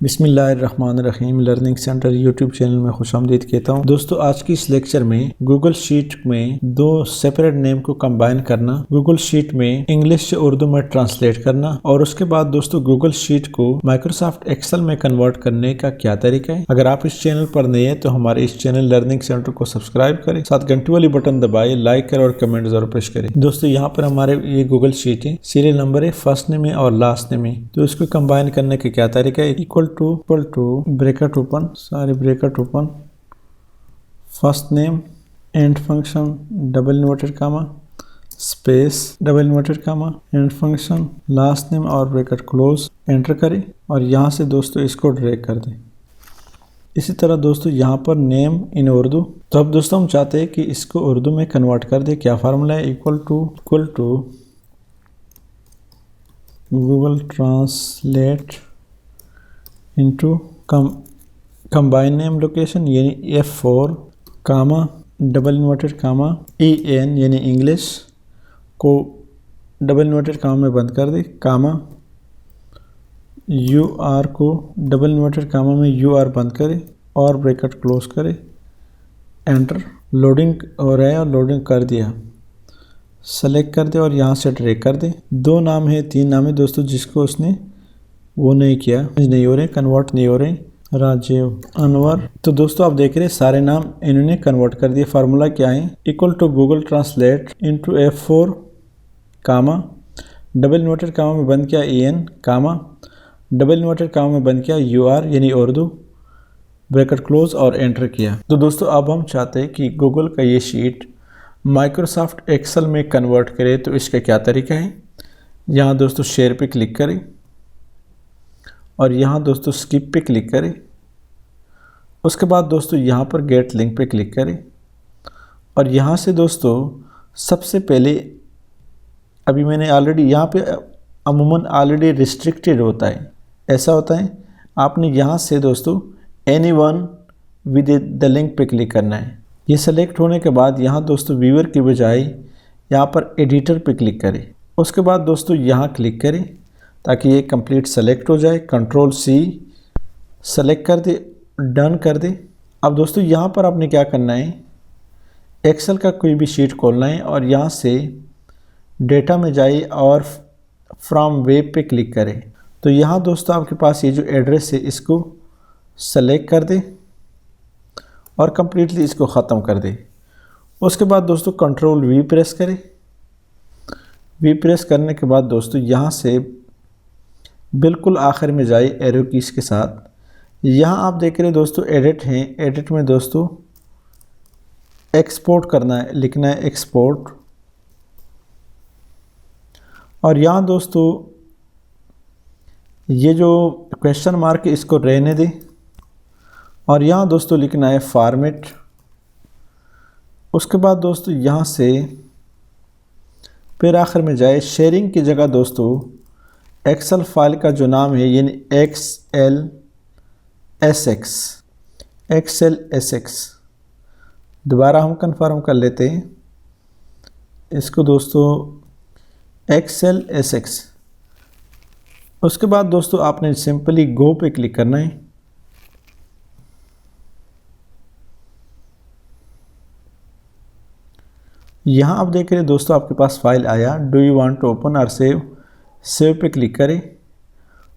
बिस्मिल्लाहिर्रहमानिर्रहीम learning centre YouTube channel में खुशामदीद कहता हूँ। दोस्तों आज की इस लेक्चर में गूगल शीट में दो सेपरेट नेम को कंबाइन करना, गूगल शीट में इंग्लिश से उर्दू में ट्रांसलेट करना और उसके बाद दोस्तों गूगल शीट को माइक्रोसॉफ्ट एक्सेल में कन्वर्ट करने का क्या तरीका है। अगर आप इस चैनल पर नए हैं तो हमारे इस चैनल लर्निंग सेंटर को सब्सक्राइब करें, साथ घंटी वाली बटन दबाए, लाइक करें और कमेंट जरूर प्रेस करें। दोस्तों यहाँ पर हमारे ये गूगल शीट है, सीरियल नंबर है, फर्स्ट नेम है और लास्ट नेम है। तो इसको कंबाइन करने का क्या तरीका है। इक्वल टू ब्रैकेट ओपन, सारे bracket open, first name and function double inverted comma space double inverted comma and function last name और ब्रैकेट क्लोज, एंटर करें और यहाँ से दोस्तों इसको ड्रैग कर दें। इसी तरह दोस्तों यहाँ पर नेम इन उर्दू। तो अब दोस्तों हम चाहते हैं कि इसको उर्दू में कन्वर्ट कर दे। क्या फार्मूला है। Equal to Google translate into combine name location यानी F4 comma double inverted comma EN यानी इंग्लिश को डबल इन्वर्टेड कामा में बंद कर दे, कामा UR को डबल इन्वर्टेड कामा में UR बंद करे और ब्रैकेट क्लोज करे, एंटर। लोडिंग हो रहा है और लोडिंग कर दिया, सेलेक्ट कर दे और यहाँ से ड्रैग कर दे। दो नाम है, तीन नाम है दोस्तों जिसको उसने वो नहीं किया, नहीं हो रहे, कन्वर्ट नहीं हो रहे। राजीव, अनवर। तो दोस्तों आप देख रहे हैं सारे नाम इन्होंने कन्वर्ट कर दिए। फार्मूला क्या है। Equal to Google translate into F4 comma double inverted comma में बंद किया EN comma double inverted comma में बंद किया UR यानी उर्दू, ब्रैकेट क्लोज और एंटर किया। तो दोस्तों अब हम चाहते हैं कि गूगल का ये शीट माइक्रोसॉफ्ट एक्सेल में कन्वर्ट करे। तो इसका क्या तरीका है। यहाँ दोस्तों शेयर पे क्लिक करें और यहाँ दोस्तों स्किप पे क्लिक करें। उसके बाद दोस्तों यहाँ पर गेट लिंक पे क्लिक करें और यहाँ से दोस्तों सबसे पहले अभी मैंने ऑलरेडी यहाँ पे अमूमन ऑलरेडी रिस्ट्रिक्टेड होता है, ऐसा होता है। आपने यहाँ से दोस्तों एनीवन विद द लिंक पे क्लिक करना है। ये सेलेक्ट होने के बाद यहाँ दोस्तों व्यूअर की बजाय यहाँ पर एडिटर पे क्लिक करें। उसके बाद दोस्तों यहाँ क्लिक करें ताकि ये कंप्लीट सेलेक्ट हो जाए। कंट्रोल C सेलेक्ट कर दे, डन कर दे। अब दोस्तों यहाँ पर आपने क्या करना है, एक्सेल का कोई भी शीट खोलना है और यहाँ से डेटा में जाइए और फ्रॉम वेब पे क्लिक करें। तो यहाँ दोस्तों आपके पास ये जो एड्रेस है इसको सेलेक्ट कर दे और कंप्लीटली इसको ख़त्म कर दे। उसके बाद दोस्तों कंट्रोल V प्रेस करें। V प्रेस करने के बाद दोस्तों यहाँ से बिल्कुल आखिर में जाए एरो कीज के साथ। यहाँ आप देख रहे हैं दोस्तों एडिट हैं, एडिट में दोस्तों एक्सपोर्ट करना है, लिखना है एक्सपोर्ट और यहाँ दोस्तों ये जो क्वेश्चन मार्क है इसको रहने दें और यहाँ दोस्तों लिखना है फॉर्मेट। उसके बाद दोस्तों यहाँ से फिर आखिर में जाए शेयरिंग की जगह दोस्तों एक्सेल फाइल का जो नाम है यानी XLSX दोबारा हम कंफर्म कर लेते हैं इसको दोस्तों XLSX। उसके बाद दोस्तों आपने सिंपली गो पे क्लिक करना है। यहाँ आप देख रहे हैं दोस्तों आपके पास फाइल आया। Do you want to open और सेव पे क्लिक करें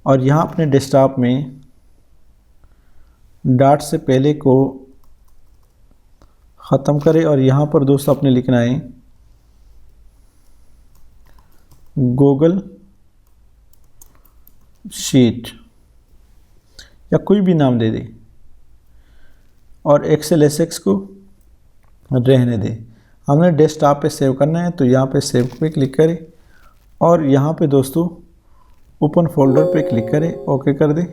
और यहाँ अपने डेस्कटॉप में डॉट से पहले को ख़त्म करें और यहाँ पर दोस्तों आपने लिखना है गूगल शीट या कोई भी नाम दे दे और XLSX को रहने दे। हमने डेस्कटॉप पे सेव करना है तो यहाँ पे सेव पे क्लिक करें और यहाँ पे दोस्तों ओपन फोल्डर पे क्लिक करें, ओके कर दें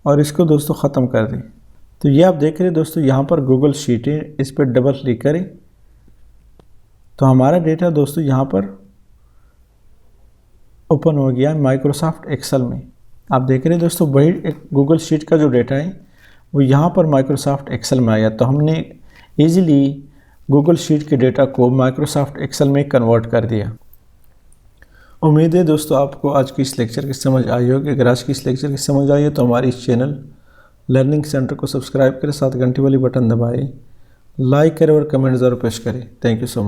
और इसको दोस्तों ख़त्म कर दें। तो ये आप देख रहे हैं दोस्तों यहाँ पर गूगल शीट है, इस पर डबल क्लिक करें तो हमारा डेटा दोस्तों यहाँ पर ओपन हो गया माइक्रोसॉफ्ट एक्सेल में। आप देख रहे हैं दोस्तों वही एक गूगल शीट का जो डेटा है वो यहाँ पर माइक्रोसॉफ्ट एक्सेल में आया। तो हमने ईजिली गूगल शीट के डेटा को माइक्रोसॉफ्ट एक्सेल में कन्वर्ट कर दिया। उम्मीद है दोस्तों आपको आज की इस लेक्चर की समझ आई होगी। अगर आज की इस लेक्चर की समझ आई है तो हमारे इस चैनल लर्निंग सेंटर को सब्सक्राइब करें, साथ घंटी वाली बटन दबाएं, लाइक करें और कमेंट ज़रूर पेश करें। Thank you so much.